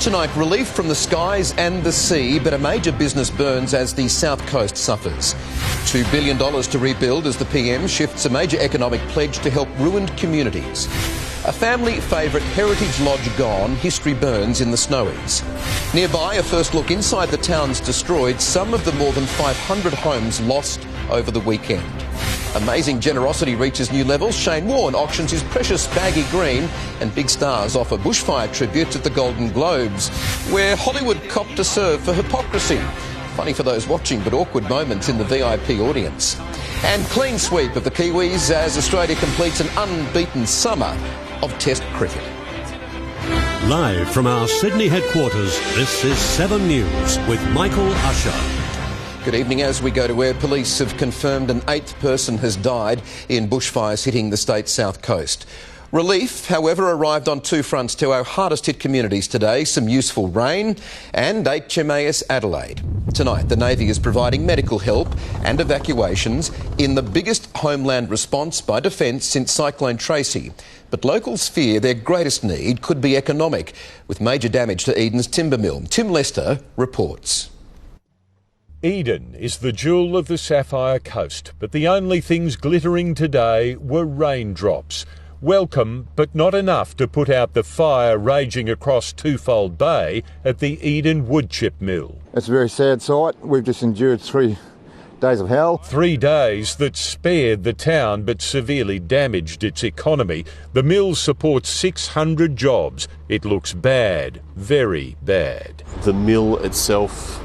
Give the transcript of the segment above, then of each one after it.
Tonight, relief from the skies and the sea, but a major business burns as the South Coast suffers. $2 billion to rebuild as the PM shifts a major economic pledge to help ruined communities. A family favourite heritage lodge gone, history burns in the Snowies. Nearby, a first look inside the towns destroyed, some of the more than 500 homes lost over the weekend. Amazing generosity reaches new levels. Shane Warne auctions his precious baggy green, and big stars offer bushfire tributes at the Golden Globes, where Hollywood copped a serve for hypocrisy. Funny for those watching, but awkward moments in the VIP audience. And clean sweep of the Kiwis as Australia completes an unbeaten summer of Test cricket. Live from our Sydney headquarters, this is 7 News with Michael Usher. Good evening. As we go to where police have confirmed an 8th person has died in bushfires hitting the state's south coast. Relief, however, arrived on two fronts to our hardest hit communities today, some useful rain and HMAS Adelaide. Tonight, the Navy is providing medical help and evacuations in the biggest homeland response by Defence since Cyclone Tracy. But locals fear their greatest need could be economic, with major damage to Eden's timber mill. Tim Lester reports. Eden is the jewel of the Sapphire Coast, but the only things glittering today were raindrops. Welcome, but not enough to put out the fire raging across Twofold Bay at the Eden woodchip mill. It's a very sad sight. We've just endured 3 days of hell. 3 days that spared the town but severely damaged its economy. The mill supports 600 jobs. It looks bad, very bad. The mill itself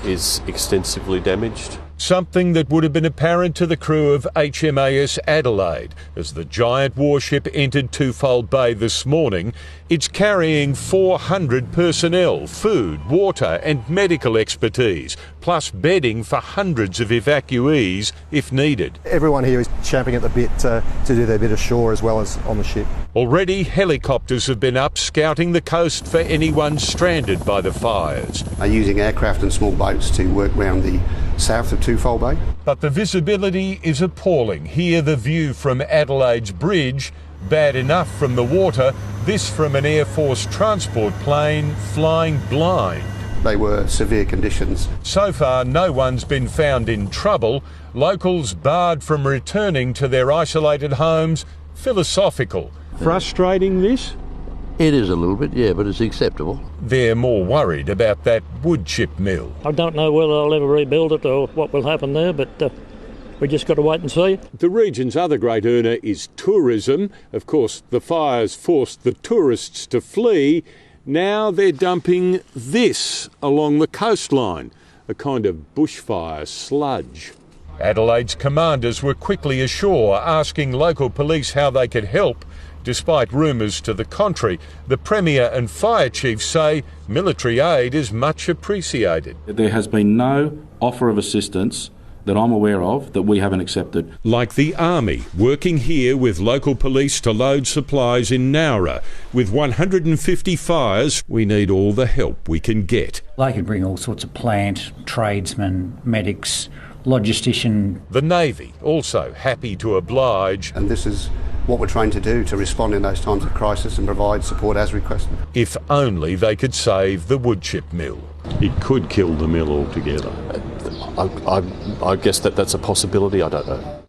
is extensively damaged. Something that would have been apparent to the crew of HMAS Adelaide as the giant warship entered Twofold Bay this morning. It's carrying 400 personnel, food, water and medical expertise, plus bedding for hundreds of evacuees if needed. Everyone here is champing at the bit to do their bit ashore as well as on the ship. Already helicopters have been up scouting the coast for anyone stranded by the fires. Using aircraft and small boats to work around the south of Twofold Bay. But the visibility is appalling. Here the view from Adelaide's bridge, bad enough from the water, this from an Air Force transport plane flying blind. They were severe conditions. So far no one's been found in trouble. Locals barred from returning to their isolated homes. Philosophical. Frustrating this? It is a little bit, yeah, but it's acceptable. They're more worried about that woodchip mill. I don't know whether they'll ever rebuild it or what will happen there, but we just got to wait and see. The region's other great earner is tourism. Of course, the fires forced the tourists to flee. Now they're dumping this along the coastline, a kind of bushfire sludge. Adelaide's commanders were quickly ashore, asking local police how they could help. Despite rumours to the contrary, the Premier and Fire Chief say military aid is much appreciated. There has been no offer of assistance that I'm aware of that we haven't accepted. Like the Army, working here with local police to load supplies in Nowra. With 150 fires, we need all the help we can get. They can bring all sorts of plant, tradesmen, medics, logistician. The Navy also happy to oblige. And this is what we're trying to do to respond in those times of crisis and provide support as requested. If only they could save the woodchip mill. It could kill the mill altogether. I guess that's a possibility, I don't know.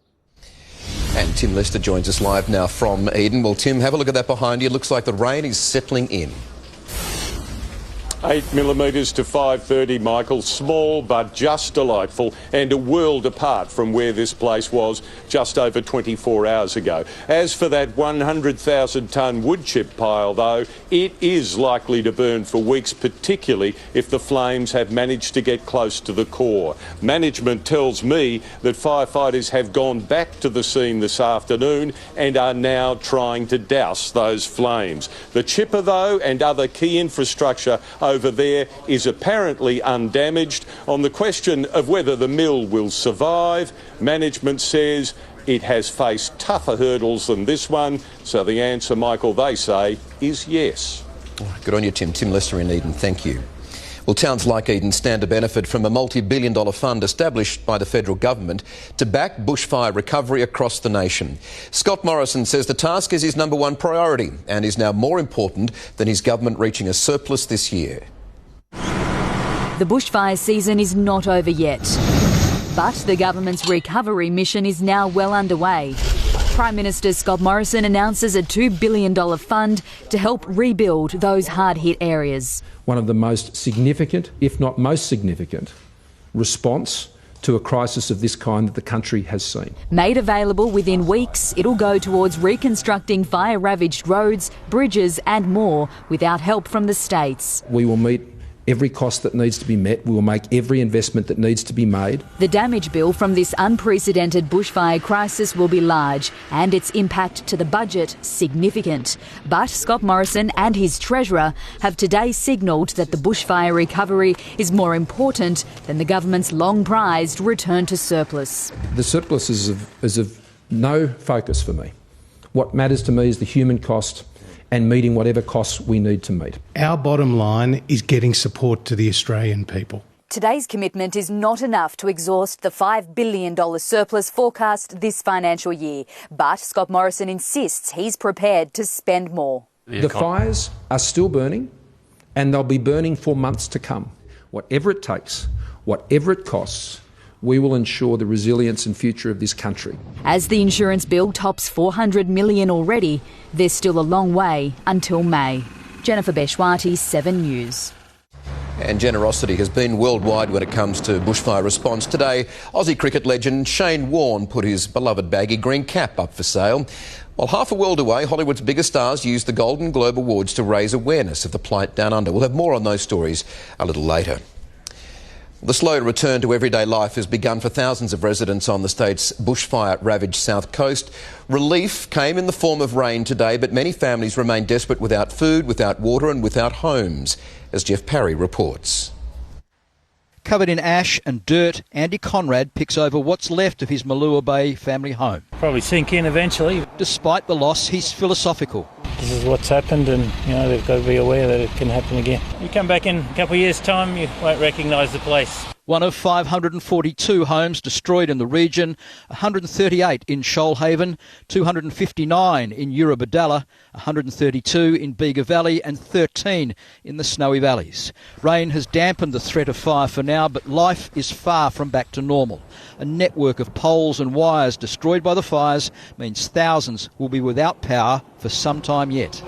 And Tim Lester joins us live now from Eden. Well, Tim, have a look at that behind you. It looks like the rain is settling in. 8 millimetres to 5:30, Michael. Small but just delightful, and a world apart from where this place was just over 24 hours ago. As for that 100,000-tonne woodchip pile, though, it is likely to burn for weeks, particularly if the flames have managed to get close to the core. Management tells me that firefighters have gone back to the scene this afternoon and are now trying to douse those flames. The chipper, though, and other key infrastructure over there is apparently undamaged. On the question of whether the mill will survive, management says it has faced tougher hurdles than this one. So the answer, Michael, they say, is yes. Good on you, Tim. Tim Lester in Eden, thank you. Well, towns like Eden stand to benefit from a multi-billion-dollar fund established by the federal government to back bushfire recovery across the nation. Scott Morrison says the task is his number one priority and is now more important than his government reaching a surplus this year. The bushfire season is not over yet, but the government's recovery mission is now well underway. Prime Minister Scott Morrison announces a $2 billion fund to help rebuild those hard-hit areas. One of the most significant, if not most significant, response to a crisis of this kind that the country has seen. Made available within weeks, it'll go towards reconstructing fire-ravaged roads, bridges and more without help from the states. We will meet every cost that needs to be met. We will make every investment that needs to be made. The damage bill from this unprecedented bushfire crisis will be large and its impact to the budget significant. But Scott Morrison and his Treasurer have today signalled that the bushfire recovery is more important than the government's long-prized return to surplus. The surplus is of no focus for me. What matters to me is the human cost and meeting whatever costs we need to meet. Our bottom line is getting support to the Australian people. Today's commitment is not enough to exhaust the $5 billion surplus forecast this financial year, but Scott Morrison insists he's prepared to spend more. The fires are still burning and they'll be burning for months to come. Whatever it takes, whatever it costs, we will ensure the resilience and future of this country. As the insurance bill tops $400 million already, there's still a long way until May. Jennifer Beshwati, 7 News. And generosity has been worldwide when it comes to bushfire response. Today, Aussie cricket legend Shane Warne put his beloved baggy green cap up for sale. While half a world away, Hollywood's biggest stars used the Golden Globe Awards to raise awareness of the plight down under. We'll have more on those stories a little later. The slow return to everyday life has begun for thousands of residents on the state's bushfire-ravaged south coast. Relief came in the form of rain today, but many families remain desperate without food, without water and without homes, as Jeff Parry reports. Covered in ash and dirt, Andy Conrad picks over what's left of his Malua Bay family home. Probably sink in eventually. Despite the loss, he's philosophical. This is what's happened and, they've got to be aware that it can happen again. You come back in a couple of years' time, you won't recognise the place. One of 542 homes destroyed in the region, 138 in Shoalhaven, 259 in Eurobodalla, 132 in Bega Valley and 13 in the Snowy Valleys. Rain has dampened the threat of fire for now, but life is far from back to normal. A network of poles and wires destroyed by the fires means thousands will be without power for some time yet.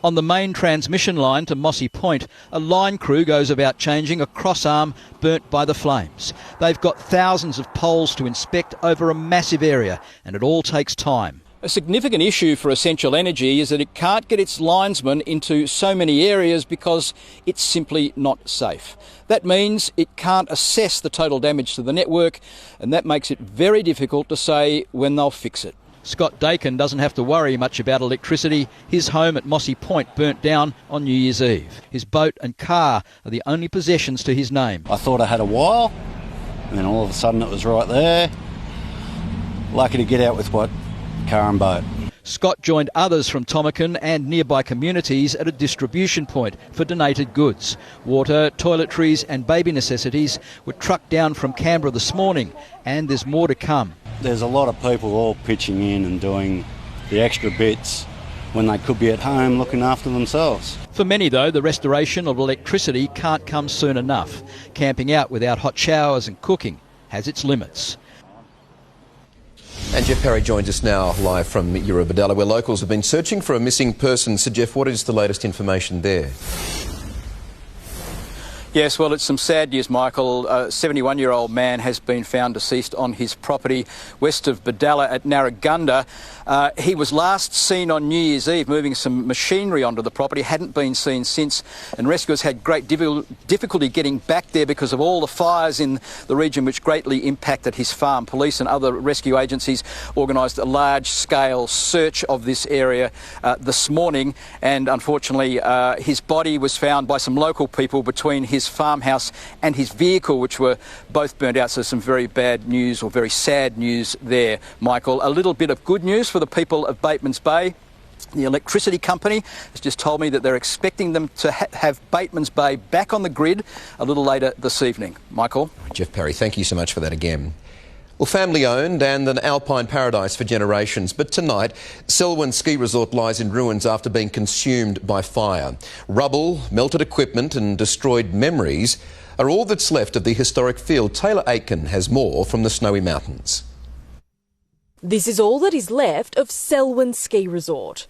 On the main transmission line to Mossy Point, a line crew goes about changing a crossarm burnt by the flames. They've got thousands of poles to inspect over a massive area, and it all takes time. A significant issue for Essential Energy is that it can't get its linesmen into so many areas because it's simply not safe. That means it can't assess the total damage to the network, and that makes it very difficult to say when they'll fix it. Scott Dakin doesn't have to worry much about electricity. His home at Mossy Point burnt down on New Year's Eve. His boat and car are the only possessions to his name. I thought I had a while, and then all of a sudden it was right there. Lucky to get out with what? Car and boat. Scott joined others from Tomakin and nearby communities at a distribution point for donated goods. Water, toiletries and baby necessities were trucked down from Canberra this morning, and there's more to come. There's a lot of people all pitching in and doing the extra bits when they could be at home looking after themselves. For many, though, the restoration of electricity can't come soon enough. Camping out without hot showers and cooking has its limits. And Jeff Parry joins us now live from Eurobodalla, where locals have been searching for a missing person. So, Jeff, what is the latest information there? Yes, well, it's some sad news, Michael. A 71-year-old man has been found deceased on his property west of Bodalla at Narragunda. He was last seen on New Year's Eve moving some machinery onto the property, hadn't been seen since, and rescuers had great difficulty getting back there because of all the fires in the region which greatly impacted his farm. Police and other rescue agencies organised a large-scale search of this area this morning, and unfortunately his body was found by some local people between his farmhouse and his vehicle, which were both burnt out. So some very bad news, or very sad news there, Michael. A little bit of good news for the people of Batemans Bay. The electricity company has just told me that they're expecting them to have Bateman's Bay back on the grid a little later this evening. Michael? Jeff Perry, thank you so much for that again. Well, family-owned and an alpine paradise for generations, but tonight, Selwyn Ski Resort lies in ruins after being consumed by fire. Rubble, melted equipment and destroyed memories are all that's left of the historic field. Taylor Aitken has more from the Snowy Mountains. This is all that is left of Selwyn Ski Resort.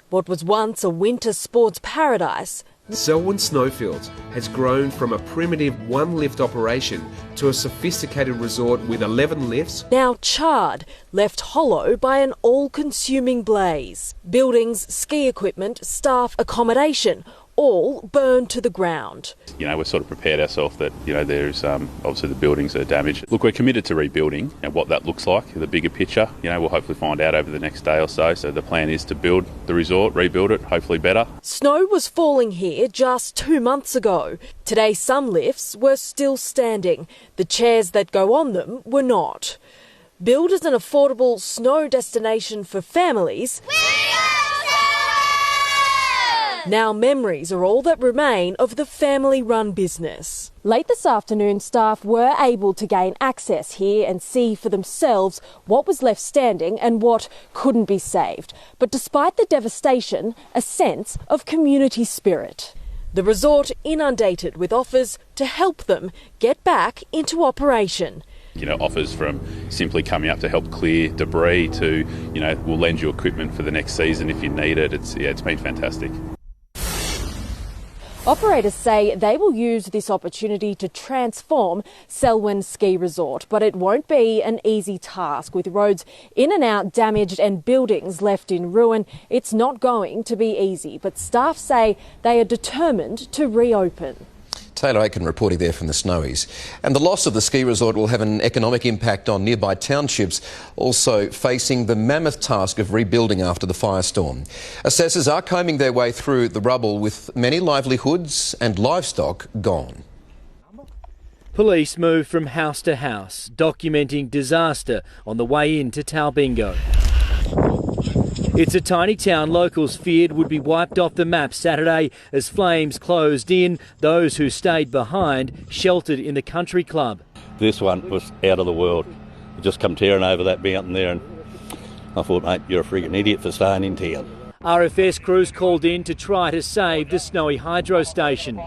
What was once a winter sports paradise. Selwyn Snowfields has grown from a primitive one-lift operation to a sophisticated resort with 11 lifts. Now charred, left hollow by an all-consuming blaze. Buildings, ski equipment, staff, accommodation, all burned to the ground. We've sort of prepared ourselves that, there's obviously the buildings are damaged. Look, we're committed to rebuilding and what that looks like, the bigger picture. We'll hopefully find out over the next day or so. So the plan is to build the resort, rebuild it, hopefully better. Snow was falling here just 2 months ago. Today some lifts were still standing. The chairs that go on them were not. Billed as an affordable snow destination for families, now memories are all that remain of the family-run business. Late this afternoon, staff were able to gain access here and see for themselves what was left standing and what couldn't be saved. But despite the devastation, a sense of community spirit. The resort inundated with offers to help them get back into operation. Offers from simply coming up to help clear debris to, we'll lend you equipment for the next season if you need it. It's been fantastic. Operators say they will use this opportunity to transform Selwyn Ski Resort, but it won't be an easy task. With roads in and out damaged and buildings left in ruin, it's not going to be easy, but staff say they are determined to reopen. Taylor Aitken reporting there from the Snowies. And the loss of the ski resort will have an economic impact on nearby townships, also facing the mammoth task of rebuilding after the firestorm. Assessors are combing their way through the rubble with many livelihoods and livestock gone. Police move from house to house, documenting disaster on the way into Talbingo. It's a tiny town locals feared would be wiped off the map Saturday as flames closed in. Those who stayed behind sheltered in the country club. This one was out of the world. It just come tearing over that mountain there, and I thought, mate, you're a freaking idiot for staying in town. RFS crews called in to try to save the Snowy hydro station.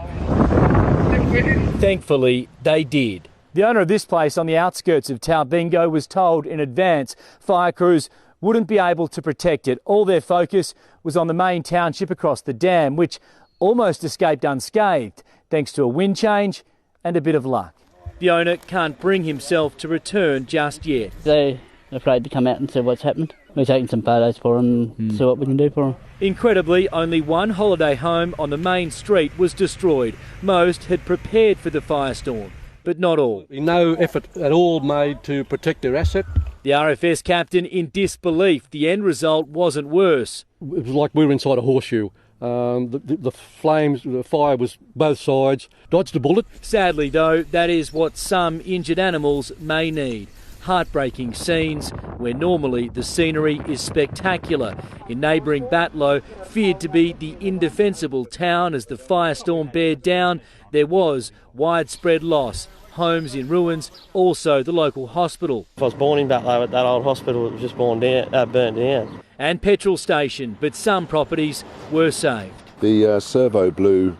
Thankfully, they did. The owner of this place on the outskirts of Talbingo was told in advance fire crews wouldn't be able to protect it. All their focus was on the main township across the dam, which almost escaped unscathed, thanks to a wind change and a bit of luck. The owner can't bring himself to return just yet. They're afraid to come out and see what's happened. We're taking some photos for them and see what we can do for them. Incredibly, only one holiday home on the main street was destroyed. Most had prepared for the firestorm, but not all. No effort at all made to protect their asset. The RFS captain in disbelief. The end result wasn't worse. It was like we were inside a horseshoe. The flames, the fire was both sides. Dodged a bullet. Sadly, though, that is what some injured animals may need. Heartbreaking scenes where normally the scenery is spectacular. In neighbouring Batlow, feared to be the indefensible town as the firestorm bared down, there was widespread loss. Homes in ruins, also the local hospital. If I was born in Batlow, that old hospital was just burnt down. And petrol station, but some properties were saved. The servo blew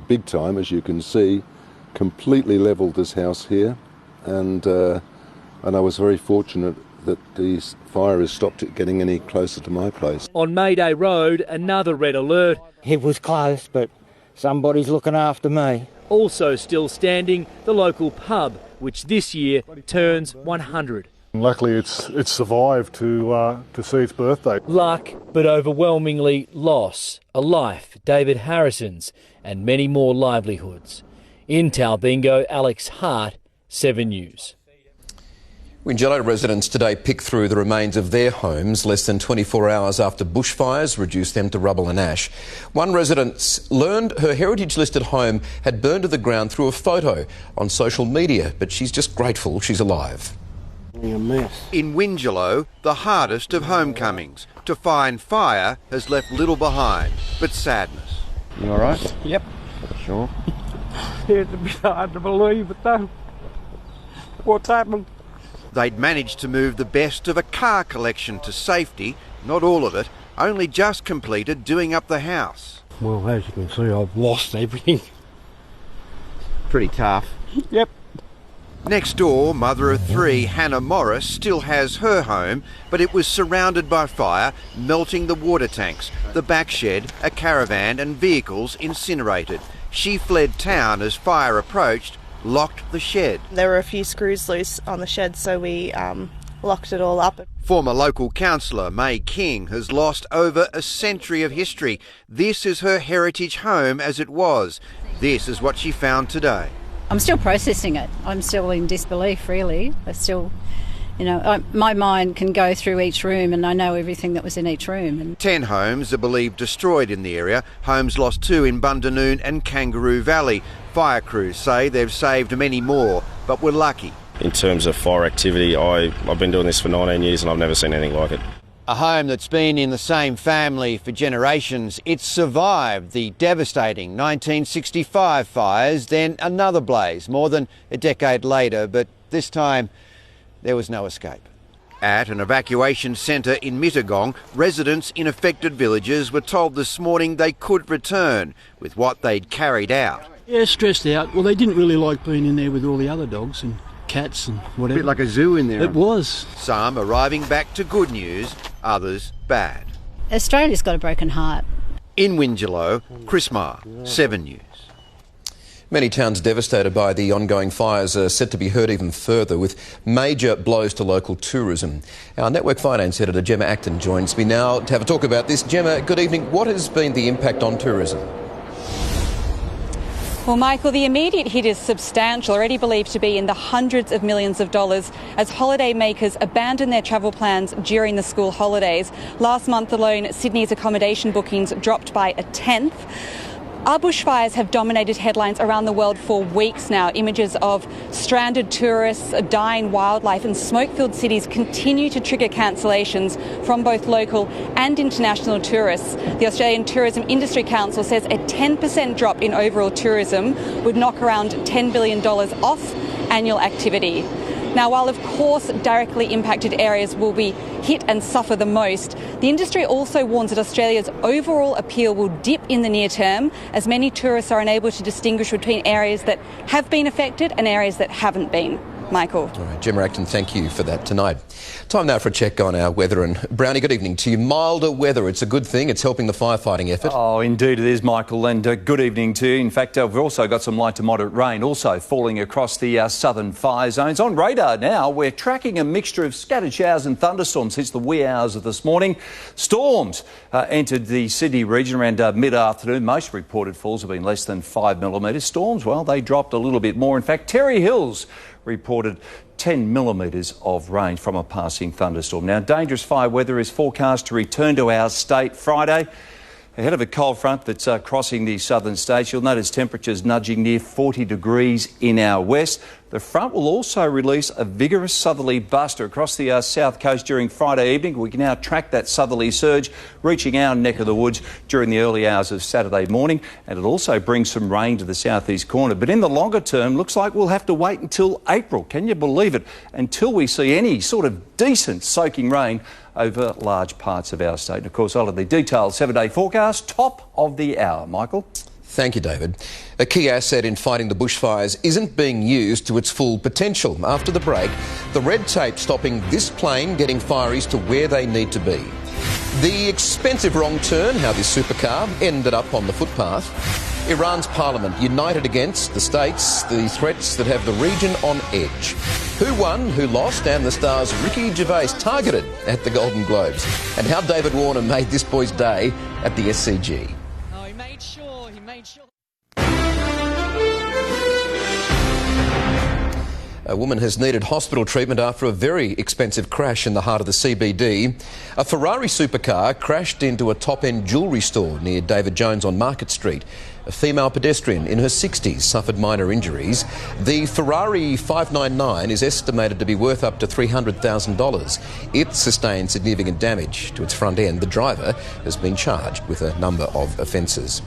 big time, as you can see, completely levelled this house here, and I was very fortunate that the fire has stopped it getting any closer to my place. On Mayday Road, another red alert. It was close, but somebody's looking after me. Also still standing, the local pub, which this year turns 100. Luckily it's survived to see its birthday. Luck, but overwhelmingly loss. A life, David Harrison's, and many more livelihoods. In Talbingo, Alex Hart, 7 News. Wingello residents today picked through the remains of their homes less than 24 hours after bushfires reduced them to rubble and ash. One resident learned her heritage-listed home had burned to the ground through a photo on social media, but she's just grateful she's alive. In Wingello, the hardest of homecomings. look to find fire has left little behind but sadness. You all right? Yep. Sure. It's a bit hard to believe, but though, what's happened? They'd managed to move the best of a car collection to safety, not all of it, only just completed doing up the house. Well, as you can see, I've lost everything. Pretty tough. Yep. Next door, mother of three, Hannah Morris, still has her home, but it was surrounded by fire, melting the water tanks, the back shed, a caravan and vehicles incinerated. She fled town as fire approached, locked the shed. There were a few screws loose on the shed, so we locked it all up. Former local councillor May King has lost over a century of history. This is her heritage home as it was. This is what she found today. I'm still processing it. I'm still in disbelief, really. I still, my mind can go through each room and I know everything that was in each room. 10 homes are believed destroyed in the area. Homes lost too in Bundanoon and Kangaroo Valley. Fire crews say they've saved many more, but were lucky. In terms of fire activity, I've been doing this for 19 years and I've never seen anything like it. A home that's been in the same family for generations. It survived the devastating 1965 fires, then another blaze more than a decade later, but this time there was no escape. At an evacuation centre in Mittagong, residents in affected villages were told this morning they could return with what they'd carried out. Yeah, stressed out. Well, they didn't really like being in there with all the other dogs and cats and whatever. A bit like a zoo in there. It was. Some arriving back to good news, others bad. Australia's got a broken heart. In Wingelow, Chris Marr, 7 News. Many towns devastated by the ongoing fires are set to be hurt even further, with major blows to local tourism. Our Network Finance editor Gemma Acton joins me now to have a talk about this. Gemma, good evening. What has been the impact on tourism? Well, Michael, the immediate hit is substantial, already believed to be in the hundreds of millions of dollars as holiday makers abandon their travel plans during the school holidays. Last month alone, Sydney's accommodation bookings dropped by a tenth. Our bushfires have dominated headlines around the world for weeks now. Images of stranded tourists, dying wildlife and smoke-filled cities continue to trigger cancellations from both local and international tourists. The Australian Tourism Industry Council says a 10% drop in overall tourism would knock around $10 billion off annual activity. Now, while of course directly impacted areas will be hit and suffer the most, the industry also warns that Australia's overall appeal will dip in the near term as many tourists are unable to distinguish between areas that have been affected and areas that haven't been. Michael. All right, Gemma Acton, thank you for that tonight. Time now for a check on our weather. And Brownie, good evening to you. Milder weather, it's a good thing. It's helping the firefighting effort. Oh, indeed it is, Michael. And good evening to you. In fact, we've also got some light to moderate rain also falling across the southern fire zones. On radar now, we're tracking a mixture of scattered showers and thunderstorms since the wee hours of this morning. Storms entered the Sydney region around mid-afternoon. Most reported falls have been less than 5 millimetres. Storms, well, they dropped a little bit more. In fact, Terry Hills reported 10 millimetres of rain from a passing thunderstorm. Now, dangerous fire weather is forecast to return to our state Friday. Ahead of a cold front that's crossing the southern states, you'll notice temperatures nudging near 40 degrees in our west. The front will also release a vigorous southerly buster across the south coast during Friday evening. We can now track that southerly surge reaching our neck of the woods during the early hours of Saturday morning, and it also brings some rain to the southeast corner. But in the longer term, looks like we'll have to wait until April. Can you believe it? Until we see any sort of decent soaking rain over large parts of our state. And of course, I'll have the detailed 7-day forecast, top of the hour. Michael? Thank you, David. A key asset in fighting the bushfires isn't being used to its full potential. After the break, the red tape stopping this plane getting fireys to where they need to be. The expensive wrong turn, how this supercar ended up on the footpath. Iran's parliament united against the states, the threats that have the region on edge. Who won, who lost, and the star's Ricky Gervais targeted at the Golden Globes. And how David Warner made this boy's day at the SCG. Oh, he made sure. A woman has needed hospital treatment after a very expensive crash in the heart of the CBD. A Ferrari supercar crashed into a top-end jewellery store near David Jones on Market Street. A female pedestrian in her 60s suffered minor injuries. The Ferrari 599 is estimated to be worth up to $300,000. It sustained significant damage to its front end. The driver has been charged with a number of offences.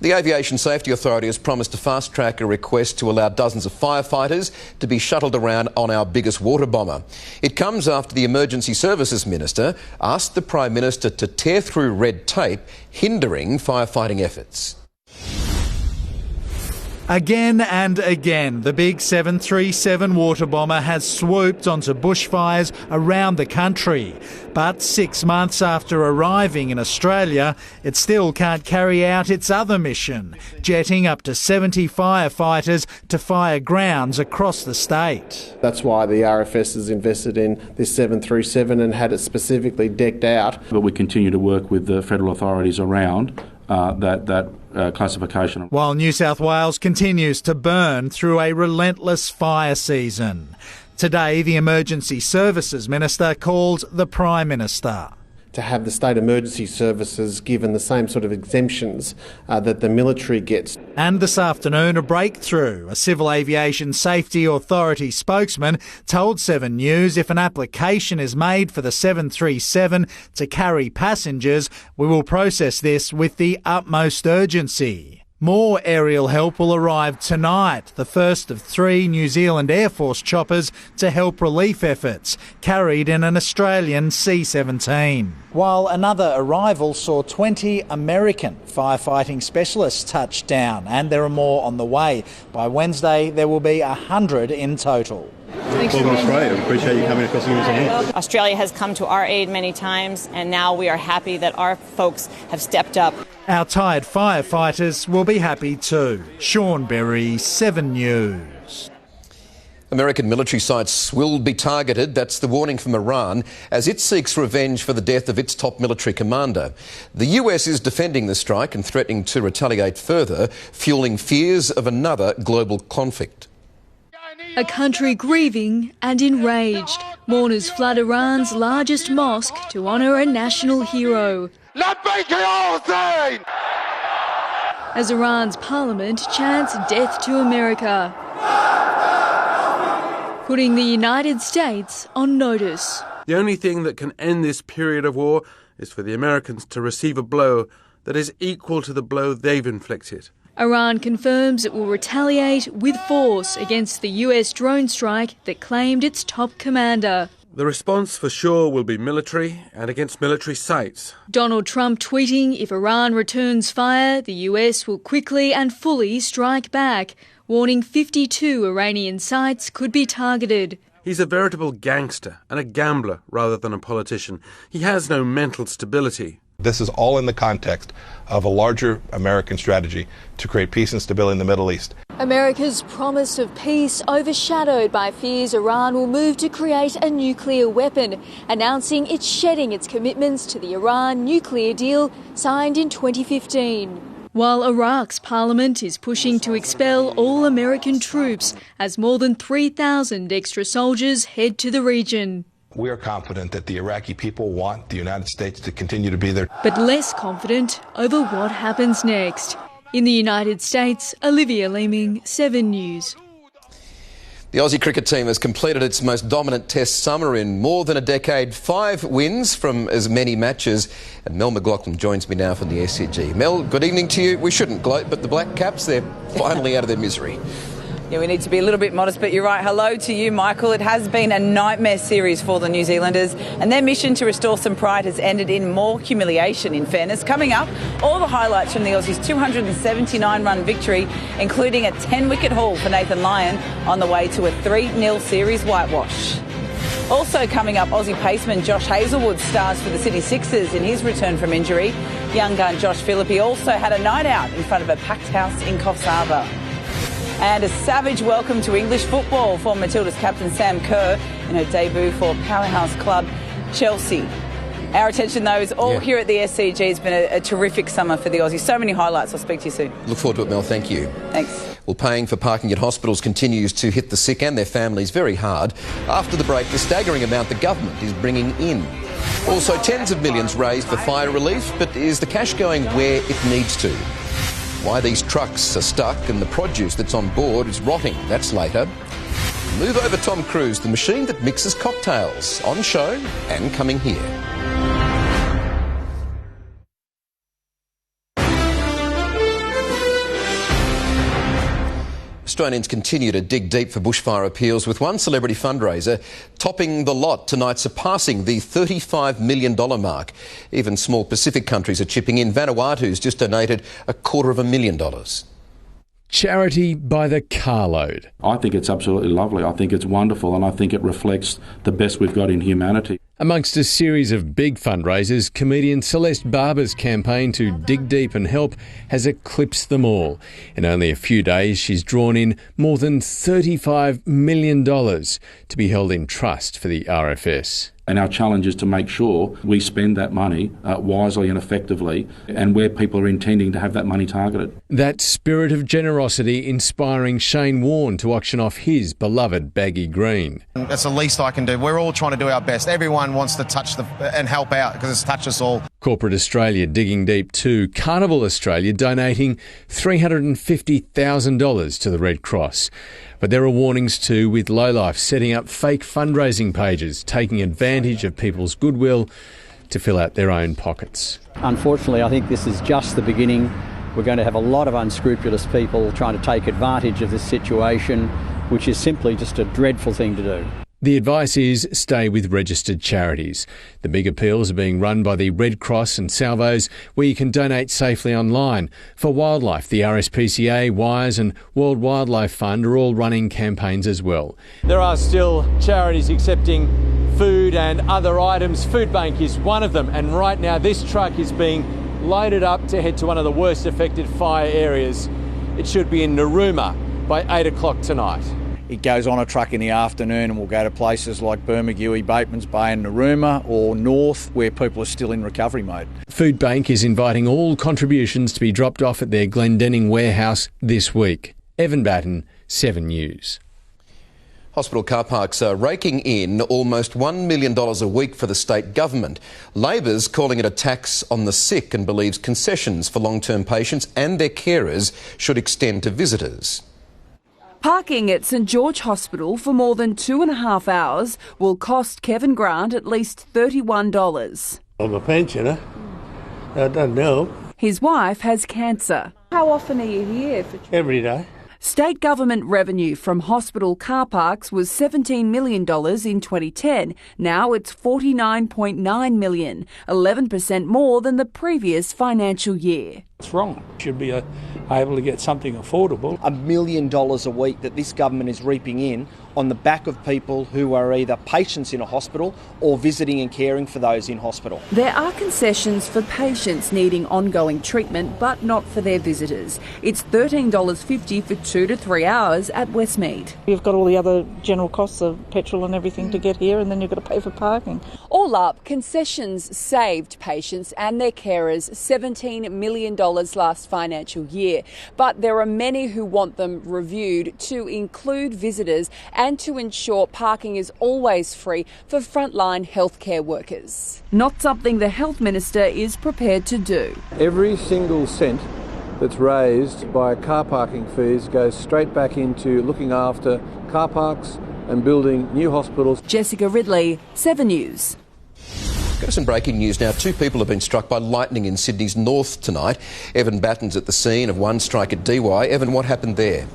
The Aviation Safety Authority has promised to fast-track a request to allow dozens of firefighters to be shuttled around on our biggest water bomber. It comes after the Emergency Services Minister asked the Prime Minister to tear through red tape hindering firefighting efforts. Again and again, the big 737 water bomber has swooped onto bushfires around the country. But 6 months after arriving in Australia, it still can't carry out its other mission, jetting up to 70 firefighters to fire grounds across the state. That's why the RFS has invested in this 737 and had it specifically decked out. But we continue to work with the federal authorities around that classification. While New South Wales continues to burn through a relentless fire season. Today, the Emergency Services Minister called the Prime Minister. To have the state emergency services given the same sort of exemptions that the military gets. And this afternoon, a breakthrough. A Civil Aviation Safety Authority spokesman told 7 News if an application is made for the 737 to carry passengers, we will process this with the utmost urgency. More aerial help will arrive tonight, the first of 3 New Zealand Air Force choppers to help relief efforts, carried in an Australian C-17. While another arrival saw 20 American firefighting specialists touch down, and there are more on the way. By Wednesday, there will be 100 in total. Welcome Australia. We appreciate you coming across the New Zealand. Australia has come to our aid many times, and now we are happy that our folks have stepped up. Our tired firefighters will be happy too. Sean Berry, 7 News. American military sites will be targeted. That's the warning from Iran as it seeks revenge for the death of its top military commander. The US is defending the strike and threatening to retaliate further, fueling fears of another global conflict. A country grieving and enraged. Mourners flood Iran's largest mosque to honour a national hero. As Iran's parliament chants death to America, putting the United States on notice. The only thing that can end this period of war is for the Americans to receive a blow that is equal to the blow they've inflicted. Iran confirms it will retaliate with force against the US drone strike that claimed its top commander. The response for sure will be military and against military sites. Donald Trump tweeting if Iran returns fire, the US will quickly and fully strike back, warning 52 Iranian sites could be targeted. He's a veritable gangster and a gambler rather than a politician. He has no mental stability. This is all in the context of a larger American strategy to create peace and stability in the Middle East. America's promise of peace overshadowed by fears Iran will move to create a nuclear weapon, announcing it's shedding its commitments to the Iran nuclear deal signed in 2015. While Iraq's parliament is pushing to expel all American troops as more than 3,000 extra soldiers head to the region. We are confident that the Iraqi people want the United States to continue to be there. But less confident over what happens next. In the United States, Olivia Leeming, 7 News. The Aussie cricket team has completed its most dominant test summer in more than a decade. 5 wins from as many matches. And Mel McLaughlin joins me now from the SCG. Mel, good evening to you. We shouldn't gloat, but the Black Caps, they're finally out of their misery. Yeah, we need to be a little bit modest, but you're right. Hello to you, Michael. It has been a nightmare series for the New Zealanders, and their mission to restore some pride has ended in more humiliation, in fairness. Coming up, all the highlights from the Aussies' 279-run victory, including a 10-wicket haul for Nathan Lyon on the way to a 3-0 series whitewash. Also coming up, Aussie paceman Josh Hazlewood stars for the Sydney Sixers in his return from injury. Young gun Josh Philippi also had a night out in front of a packed house in Coffs Harbour. And a savage welcome to English football for Matilda's captain Sam Kerr in her debut for powerhouse club Chelsea. Our attention, though, is all here at the SCG. It's been a terrific summer for the Aussies. So many highlights. I'll speak to you soon. Look forward to it, Mel. Thank you. Thanks. Well, paying for parking at hospitals continues to hit the sick and their families very hard. After the break, the staggering amount the government is bringing in. Also, tens of millions raised for fire relief, but is the cash going where it needs to? Why these trucks are stuck and the produce that's on board is rotting. That's later. Move over Tom Cruise, the machine that mixes cocktails. On show and coming here. Australians continue to dig deep for bushfire appeals, with one celebrity fundraiser topping the lot tonight, surpassing the $35 million mark. Even small Pacific countries are chipping in. Vanuatu's just donated $250,000. Charity by the carload. I think it's absolutely lovely. I think it's wonderful, and I think it reflects the best we've got in humanity. Amongst a series of big fundraisers, comedian Celeste Barber's campaign to dig deep and help has eclipsed them all. In only a few days, she's drawn in more than $35 million to be held in trust for the RFS. And our challenge is to make sure we spend that money wisely and effectively, and where people are intending to have that money targeted. That spirit of generosity inspiring Shane Warne to auction off his beloved baggy green. That's the least I can do. We're all trying to do our best. Everyone wants to touch and help out because it's touched us all. Corporate Australia digging deep too. Carnival Australia donating $350,000 to the Red Cross. But there are warnings too, with Lowlife setting up fake fundraising pages, taking advantage of people's goodwill to fill out their own pockets. Unfortunately, I think this is just the beginning. We're going to have a lot of unscrupulous people trying to take advantage of this situation, which is simply just a dreadful thing to do. The advice is stay with registered charities. The big appeals are being run by the Red Cross and Salvos, where you can donate safely online. For wildlife, the RSPCA, WIRES and World Wildlife Fund are all running campaigns as well. There are still charities accepting food and other items. Foodbank is one of them, and right now this truck is being loaded up to head to one of the worst affected fire areas. It should be in Narooma by 8 o'clock tonight. It goes on a truck in the afternoon and will go to places like Bermagui, Bateman's Bay and Narooma, or north where people are still in recovery mode. Foodbank is inviting all contributions to be dropped off at their Glendenning warehouse this week. Evan Batten, 7 News. Hospital car parks are raking in almost $1 million a week for the state government. Labor's calling it a tax on the sick and believes concessions for long-term patients and their carers should extend to visitors. Parking at St George Hospital for more than 2.5 hours will cost Kevin Grant at least $31. I'm a pensioner. I don't know. His wife has cancer. How often are you here? Every day. State government revenue from hospital car parks was $17 million in 2010. Now it's $49.9 million, 11% more than the previous financial year. It's wrong. Should be able to get something affordable. $1 million a week that this government is reaping in on the back of people who are either patients in a hospital or visiting and caring for those in hospital. There are concessions for patients needing ongoing treatment, but not for their visitors. It's $13.50 for 2 to 3 hours at Westmead. You've got all the other general costs of petrol and everything to get here, and then you've got to pay for parking. All up, concessions saved patients and their carers $17 million last financial year. But there are many who want them reviewed to include visitors and to ensure parking is always free for frontline healthcare workers. Not something the Health Minister is prepared to do. Every single cent that's raised by car parking fees goes straight back into looking after car parks and building new hospitals. Jessica Ridley, 7 News. Got some breaking news now. 2 people have been struck by lightning in Sydney's north tonight. Evan Batten's at the scene of one strike at DY. Evan, what happened there?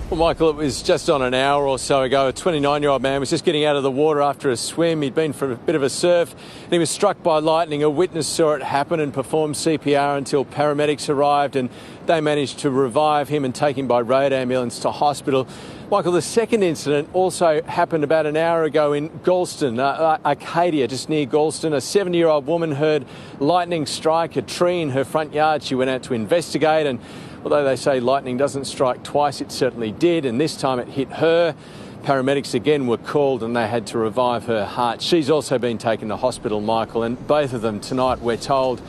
Well, Michael, it was just on an hour or so ago. A 29-year-old man was just getting out of the water after a swim. He'd been for a bit of a surf and he was struck by lightning. A witness saw it happen and performed CPR until paramedics arrived, and they managed to revive him and take him by road ambulance to hospital. Michael, the second incident also happened about an hour ago in Galston, Arcadia, just near Galston. A 70-year-old woman heard lightning strike a tree in her front yard. She went out to investigate, and although they say lightning doesn't strike twice, it certainly did, and this time it hit her. Paramedics again were called and they had to revive her heart. She's also been taken to hospital, Michael, and both of them tonight, we're told,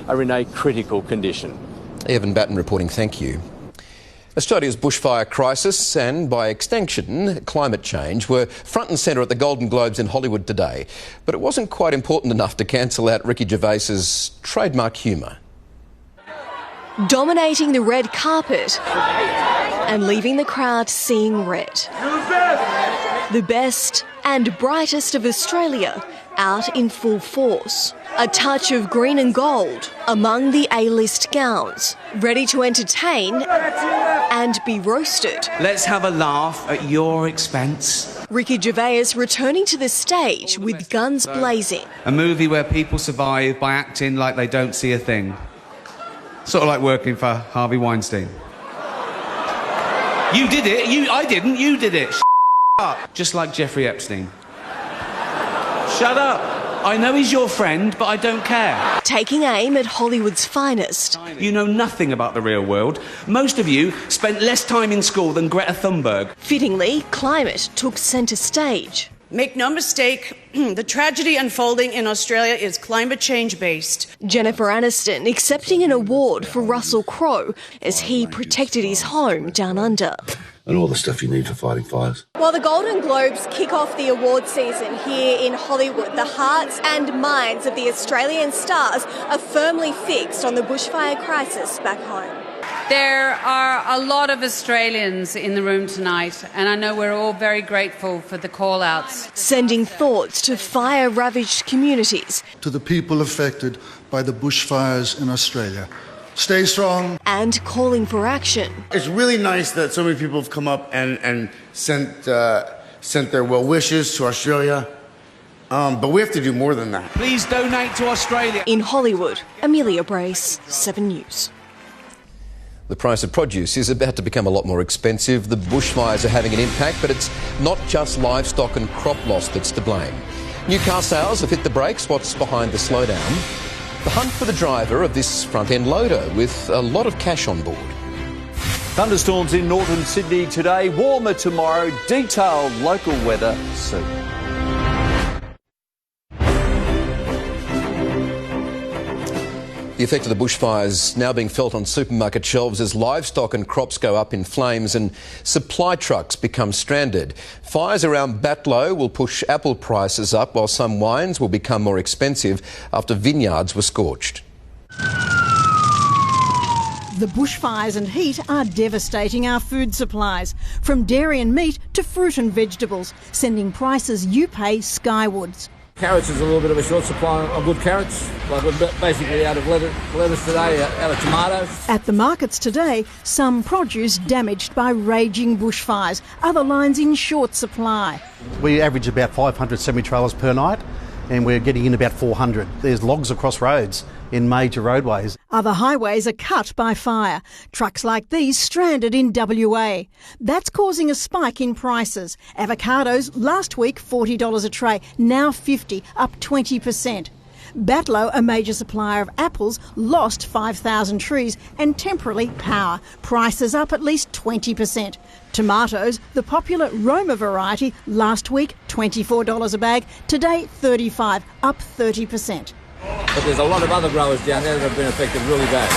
are in a critical condition. Evan Batten reporting, thank you. Australia's bushfire crisis and, by extension, climate change were front and centre at the Golden Globes in Hollywood today. But it wasn't quite important enough to cancel out Ricky Gervais's trademark humour. Dominating the red carpet and leaving the crowd seeing red. The best and brightest of Australia out in full force. A touch of green and gold among the A-list gowns, ready to entertain and be roasted. Let's have a laugh at your expense. Ricky Gervais returning to the stage with guns blazing. A movie where people survive by acting like they don't see a thing. Sort of like working for Harvey Weinstein. You did it. I didn't. You did it. Shut up. Just like Jeffrey Epstein. Shut up. I know he's your friend, but I don't care. Taking aim at Hollywood's finest. You know nothing about the real world. Most of you spent less time in school than Greta Thunberg. Fittingly, climate took centre stage. Make no mistake, the tragedy unfolding in Australia is climate change based. Jennifer Aniston accepting an award for Russell Crowe as he protected his home down under. And all the stuff you need for fighting fires. While the Golden Globes kick off the award season here in Hollywood, the hearts and minds of the Australian stars are firmly fixed on the bushfire crisis back home. There are a lot of Australians in the room tonight, and I know we're all very grateful for the call-outs. Sending thoughts to fire-ravaged communities. To the people affected by the bushfires in Australia. Stay strong. And calling for action. It's really nice that so many people have come up and sent their well wishes to Australia. But we have to do more than that. Please donate to Australia. In Hollywood, Amelia Brace, 7 News. The price of produce is about to become a lot more expensive. The bushfires are having an impact, but it's not just livestock and crop loss that's to blame. New car sales have hit the brakes. What's behind the slowdown? The hunt for the driver of this front-end loader with a lot of cash on board. Thunderstorms in northern Sydney today, warmer tomorrow. Detailed local weather soon. The effect of the bushfires now being felt on supermarket shelves as livestock and crops go up in flames and supply trucks become stranded. Fires around Batlow will push apple prices up, while some wines will become more expensive after vineyards were scorched. The bushfires and heat are devastating our food supplies, from dairy and meat to fruit and vegetables, sending prices you pay skywards. Carrots is a little bit of a short supply of good carrots. Like we're basically out of lettuce today, out of tomatoes. At the markets today, some produce damaged by raging bushfires, other lines in short supply. We average about 500 semi-trailers per night, and we're getting in about 400. There's logs across roads in major roadways. Other highways are cut by fire. Trucks like these stranded in WA. That's causing a spike in prices. Avocados last week $40 a tray, now $50, up 20%. Batlow, a major supplier of apples, lost 5,000 trees and temporarily power. Prices up at least 20%. Tomatoes, the popular Roma variety, last week $24 a bag, today $35, up 30%. But there's a lot of other growers down there that have been affected really bad.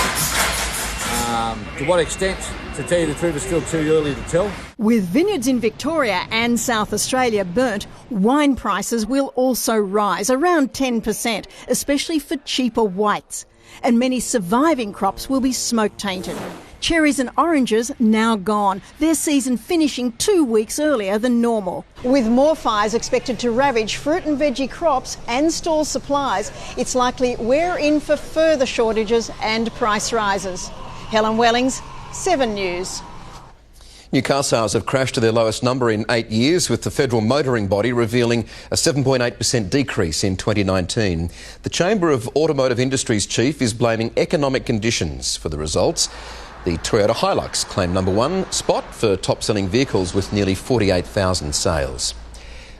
To what extent, to tell you the truth, it's still too early to tell. With vineyards in Victoria and South Australia burnt, wine prices will also rise, around 10%, especially for cheaper whites. And many surviving crops will be smoke-tainted. Cherries and oranges now gone, their season finishing 2 weeks earlier than normal. With more fires expected to ravage fruit and veggie crops and store supplies, it's likely we're in for further shortages and price rises. Helen Wellings, 7 News. New car sales have crashed to their lowest number in 8 years, with the federal motoring body revealing a 7.8% decrease in 2019. The Chamber of Automotive Industry's chief is blaming economic conditions for the results. The Toyota Hilux claimed #1 spot for top-selling vehicles with nearly 48,000 sales.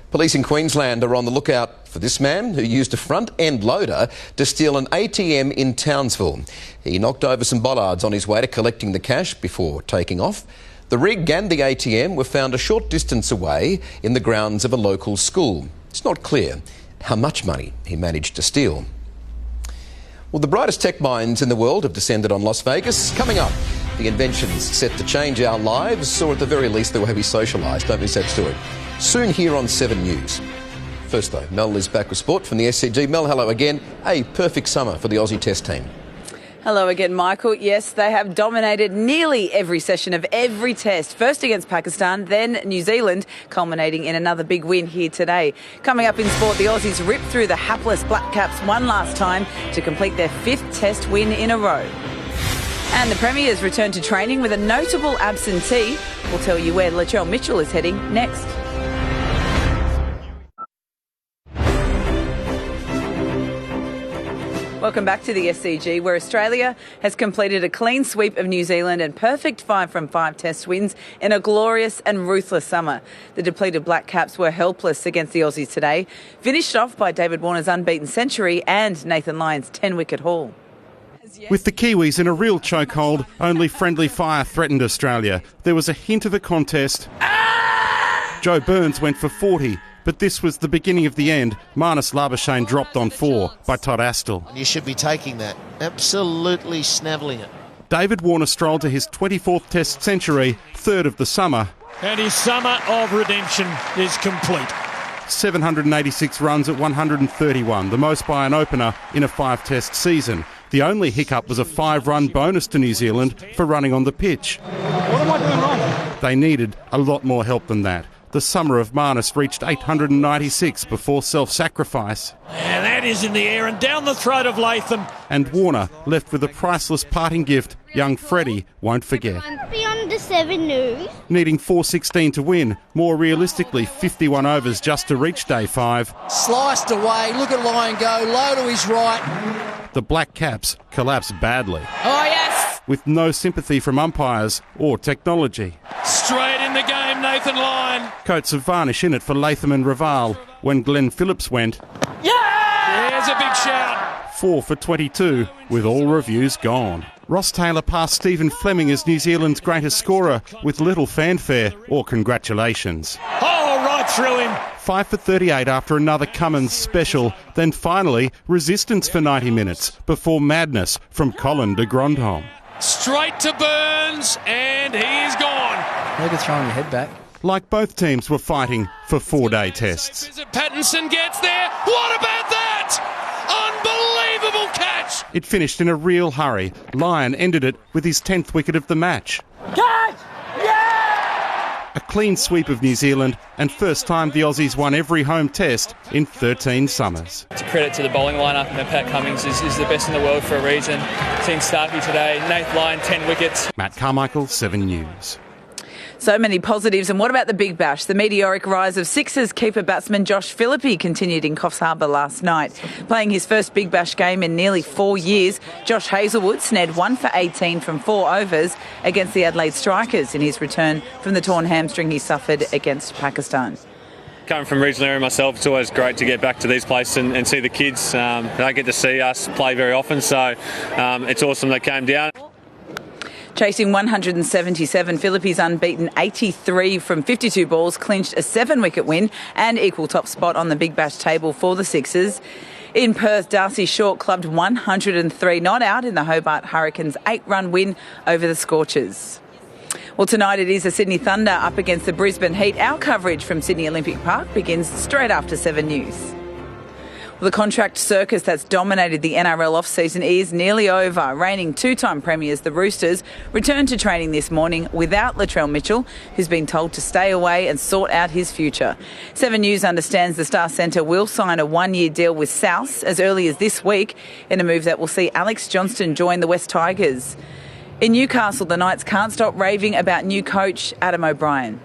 Police in Queensland are on the lookout for this man who used a front-end loader to steal an ATM in Townsville. He knocked over some bollards on his way to collecting the cash before taking off. The rig and the ATM were found a short distance away in the grounds of a local school. It's not clear how much money he managed to steal. Well, the brightest tech minds in the world have descended on Las Vegas. Coming up, the inventions set to change our lives, or at the very least the way we socialise. Don't miss that story. Soon here on 7 News. First though, Mel is back with sport from the SCG. Mel, hello again. A perfect summer for the Aussie Test team. Hello again, Michael. Yes, they have dominated nearly every session of every test. First against Pakistan, then New Zealand, culminating in another big win here today. Coming up in sport, the Aussies ripped through the hapless Black Caps one last time to complete their 5th test win in a row. And the Premiers return to training with a notable absentee. We'll tell you where Latrell Mitchell is heading next. Welcome back to the SCG, where Australia has completed a clean sweep of New Zealand and perfect 5 from 5 test wins in a glorious and ruthless summer. The depleted Black Caps were helpless against the Aussies today, finished off by David Warner's unbeaten century and Nathan Lyon's 10-wicket haul. With the Kiwis in a real chokehold, only friendly fire threatened Australia. There was a hint of a contest. Joe Burns went for 40. But this was the beginning of the end. Marnus Labuschagne dropped on 4 by Todd Astle. And you should be taking that. Absolutely snaveling it. David Warner strolled to his 24th Test century, 3rd of the summer. And his summer of redemption is complete. 786 runs at 131, the most by an opener in a 5-test season. The only hiccup was a 5-run bonus to New Zealand for running on the pitch. What am I doing wrong? They needed a lot more help than that. The summer of Marnus reached 896 before self-sacrifice. And that is in the air and down the throat of Latham. And Warner left with a priceless parting gift young Freddie won't forget. Beyond the 7 News. Needing 416 to win, more realistically 51 overs just to reach day 5. Sliced away, look at Lyon go, low to his right. The Black Caps collapsed badly. Oh yes! With no sympathy from umpires or technology. Straight in the game, Nathan Lyon. Coats of varnish in it for Latham and Raval when Glenn Phillips went. Yeah! There's a big shout. 4 for 22, with all reviews gone. Ross Taylor passed Stephen Fleming as New Zealand's greatest scorer with little fanfare or congratulations. Oh, right through him. 5 for 38 after another Cummins special. Then finally, resistance for 90 minutes before madness from Colin de Grandhomme. Straight to Burns, and he is gone. Look at throwing your head back. Like both teams were fighting for 4-day tests. Pattinson gets there. What about that? Unbelievable catch. It finished in a real hurry. Lyon ended it with his 10th wicket of the match. Catch! A clean sweep of New Zealand, and first time the Aussies won every home test in 13 summers. It's a credit to the bowling lineup, and Pat Cummins is the best in the world for a reason. Seen Starkey today, Nath Lyon, 10 wickets. Matt Carmichael, 7 News. So many positives. And what about the Big Bash? The meteoric rise of Sixers keeper batsman Josh Philippe continued in Coffs Harbour last night. Playing his first Big Bash game in nearly 4 years, Josh Hazlewood snared 1 for 18 from 4 overs against the Adelaide Strikers in his return from the torn hamstring he suffered against Pakistan. Coming from regional area myself, it's always great to get back to these places and see the kids. They don't get to see us play very often, so it's awesome they came down. Chasing 177, Philippe's unbeaten 83 from 52 balls clinched a 7-wicket win and equal top spot on the Big Bash table for the Sixers. In Perth, Darcy Short clubbed 103 not out in the Hobart Hurricanes' 8-run win over the Scorchers. Well, tonight it is the Sydney Thunder up against the Brisbane Heat. Our coverage from Sydney Olympic Park begins straight after 7 News. The contract circus that's dominated the NRL off-season is nearly over. Reigning 2-time premiers, the Roosters, returned to training this morning without Latrell Mitchell, who's been told to stay away and sort out his future. 7 News understands the Star Centre will sign a 1-year deal with South as early as this week in a move that will see Alex Johnston join the West Tigers. In Newcastle, the Knights can't stop raving about new coach Adam O'Brien.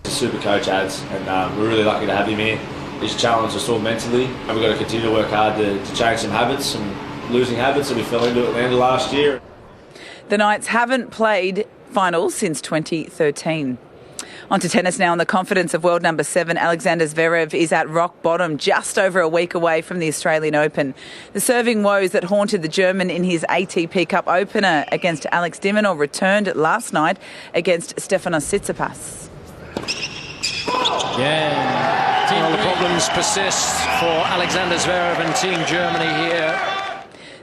Super coach Ads, and we're really lucky to have him here. He's challenged us all mentally, and we've got to continue to work hard to change some habits, some losing habits that we fell into at the end of last year. The Knights haven't played finals since 2013. On to tennis now, and the confidence of world number 7 Alexander Zverev is at rock bottom, just over a week away from the Australian Open. The serving woes that haunted the German in his ATP Cup opener against Alex de Minaur returned last night against Stefanos Tsitsipas. Yeah, well, the problems persist for Alexander Zverev and Team Germany here.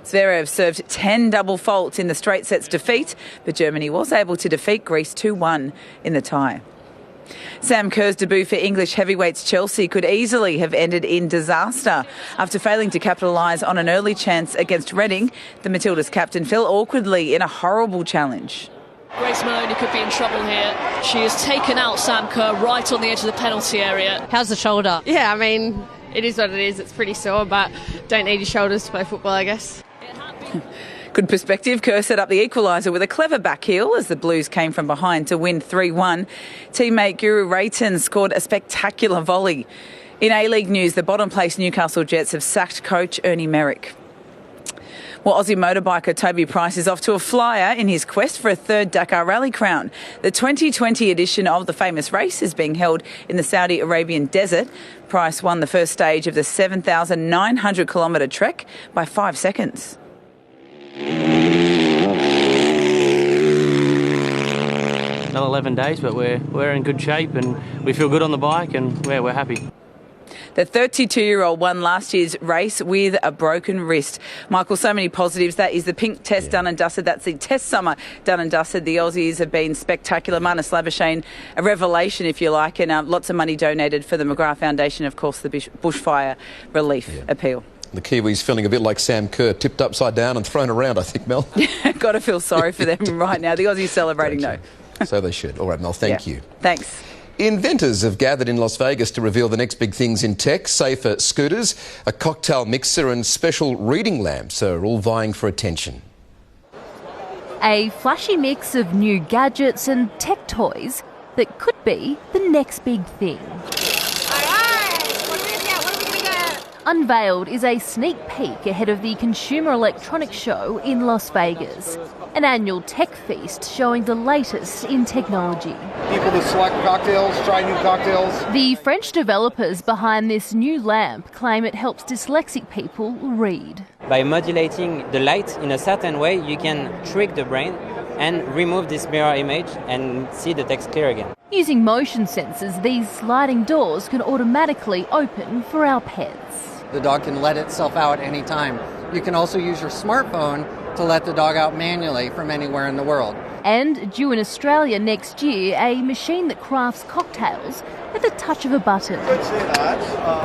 Zverev served 10 double faults in the straight sets defeat, but Germany was able to defeat Greece 2-1 in the tie. Sam Kerr's debut for English heavyweights Chelsea could easily have ended in disaster. After failing to capitalise on an early chance against Reading, the Matildas captain fell awkwardly in a horrible challenge. Grace Maloney could be in trouble here. She has taken out Sam Kerr right on the edge of the penalty area. How's the shoulder? Yeah, I mean, it is what it is. It's pretty sore, but don't need your shoulders to play football, I guess. Good perspective. Kerr set up the equaliser with a clever back heel as the Blues came from behind to win 3-1. Teammate Guru Rayton scored a spectacular volley. In A-League news, the bottom-place Newcastle Jets have sacked coach Ernie Merrick. Well, Aussie motorbiker Toby Price is off to a flyer in his quest for a third Dakar Rally crown. The 2020 edition of the famous race is being held in the Saudi Arabian desert. Price won the first stage of the 7,900-kilometre trek by 5 seconds. Another 11 days, but we're in good shape and we feel good on the bike and we're happy. The 32-year-old won last year's race with a broken wrist. Michael, so many positives. That is the pink test done and dusted. That's the test summer done and dusted. The Aussies have been spectacular. Marnus Labuschagne, a revelation, if you like, and lots of money donated for the McGrath Foundation, of course, the bushfire relief appeal. The Kiwis feeling a bit like Sam Kerr, tipped upside down and thrown around, I think, Mel. Got to feel sorry for them right now. The Aussies celebrating, though. So they should. All right, Mel, thank you. Thanks. Inventors have gathered in Las Vegas to reveal the next big things in tech. Safer scooters, a cocktail mixer and special reading lamps are all vying for attention. A flashy mix of new gadgets and tech toys that could be the next big thing. Unveiled is a sneak peek ahead of the Consumer Electronics Show in Las Vegas, an annual tech feast showing the latest in technology. People to select cocktails, try new cocktails. The French developers behind this new lamp claim it helps dyslexic people read. By modulating the light in a certain way, you can trick the brain and remove this mirror image and see the text clear again. Using motion sensors, these sliding doors can automatically open for our pets. The dog can let itself out any time. You can also use your smartphone to let the dog out manually from anywhere in the world. And due in Australia next year, a machine that crafts cocktails at the touch of a button.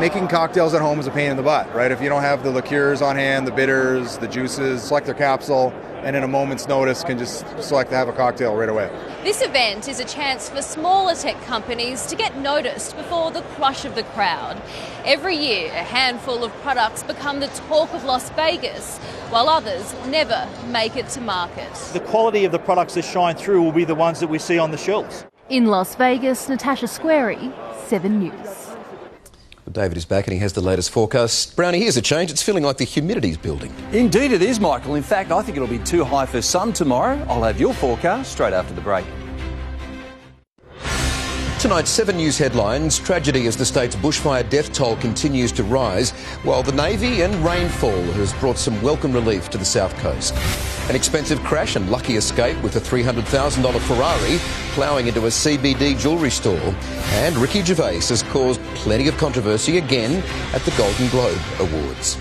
Making cocktails at home is a pain in the butt, right? If you don't have the liqueurs on hand, the bitters, the juices, select their capsule, and in a moment's notice can just select to have a cocktail right away. This event is a chance for smaller tech companies to get noticed before the crush of the crowd. Every year, a handful of products become the talk of Las Vegas, while others never make it to market. The quality of the products that shine through will be the ones that we see on the shelves. In Las Vegas, Natasha Squarey, 7 News. David is back and he has the latest forecast. Brownie, here's a change. It's feeling like the humidity's building. Indeed it is, Michael. In fact, I think it'll be too high for some tomorrow. I'll have your forecast straight after the break. Tonight's 7 News headlines. Tragedy as the state's bushfire death toll continues to rise, while the Navy and rainfall has brought some welcome relief to the south coast. An expensive crash and lucky escape with a $300,000 Ferrari ploughing into a CBD jewellery store. And Ricky Gervais has caused plenty of controversy again at the Golden Globe Awards.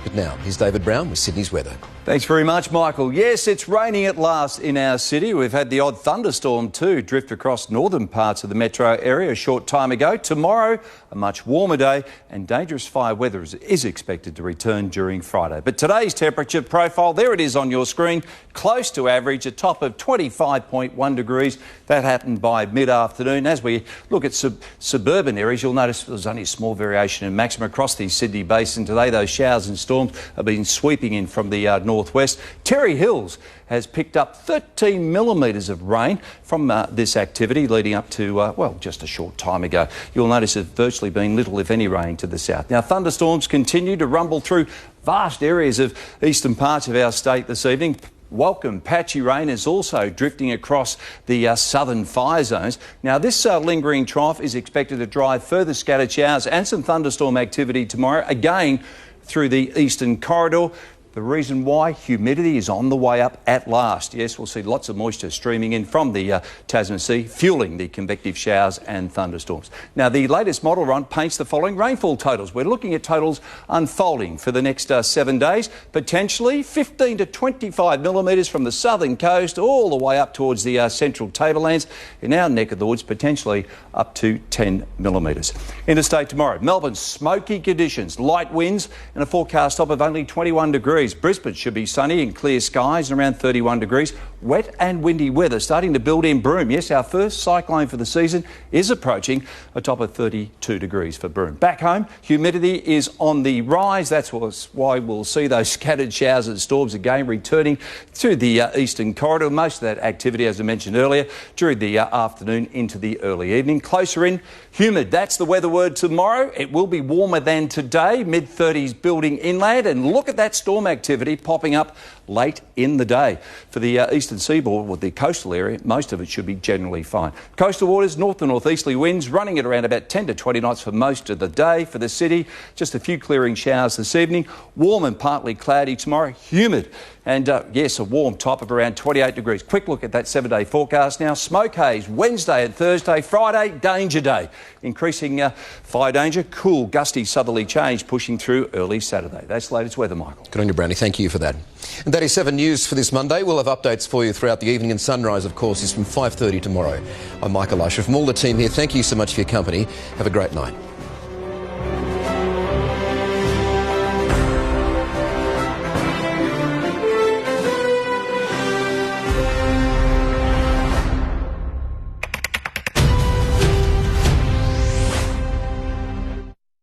But now, here's David Brown with Sydney's weather. Thanks very much, Michael. Yes, it's raining at last in our city. We've had the odd thunderstorm too drift across northern parts of the metro area a short time ago. Tomorrow, a much warmer day and dangerous fire weather is expected to return during Friday. But today's temperature profile, there it is on your screen, close to average, a top of 25.1 degrees. That happened by mid-afternoon. As we look at suburban areas, you'll notice there's only a small variation in maximum across the Sydney Basin today. Those showers and storms have been sweeping in from the northwest. Terry Hills has picked up 13 millimetres of rain from this activity leading up to, well, just a short time ago. You'll notice there's virtually been little, if any, rain to the south. Now, thunderstorms continue to rumble through vast areas of eastern parts of our state this evening. welcome patchy rain is also drifting across the southern fire zones. Now, this lingering trough is expected to drive further scattered showers and some thunderstorm activity tomorrow, again through the eastern corridor. The reason why? Humidity is on the way up at last. Yes, we'll see lots of moisture streaming in from the Tasman Sea, fueling the convective showers and thunderstorms. Now, the latest model run paints the following rainfall totals. We're looking at totals unfolding for the next 7 days, potentially 15 to 25 millimetres from the southern coast all the way up towards the central tablelands. In our neck of the woods, potentially up to 10 millimetres. Interstate tomorrow, Melbourne, smoky conditions, light winds and a forecast top of only 21 degrees. Brisbane should be sunny and clear skies and around 31 degrees. Wet and windy weather starting to build in Broome. Yes, our first cyclone for the season is approaching, a top of 32 degrees for Broome. Back home, humidity is on the rise. That's why we'll see those scattered showers and storms again returning to the eastern corridor. Most of that activity, as I mentioned earlier, during the afternoon into the early evening. Closer in, humid. That's the weather word tomorrow. It will be warmer than today, mid-30s building inland. And look at that storm activity popping up late in the day. For the eastern seaboard, with the coastal area, most of it should be generally fine. Coastal waters, north to northeasterly winds running at around about 10 to 20 knots for most of the day. For the city, just a few clearing showers this evening. Warm and partly cloudy tomorrow. Humid. And yes, a warm top of around 28 degrees. Quick look at that 7-day forecast now. Smoke haze Wednesday and Thursday. Friday, danger day. Increasing fire danger. Cool, gusty southerly change pushing through early Saturday. That's the latest weather, Michael. Good on you, Brownie. Thank you for that. And that is 7 News for this Monday. We'll have updates for you throughout the evening, and sunrise, of course, is from 5:30 tomorrow. I'm Michael Usher. From all the team here, thank you so much for your company. Have a great night.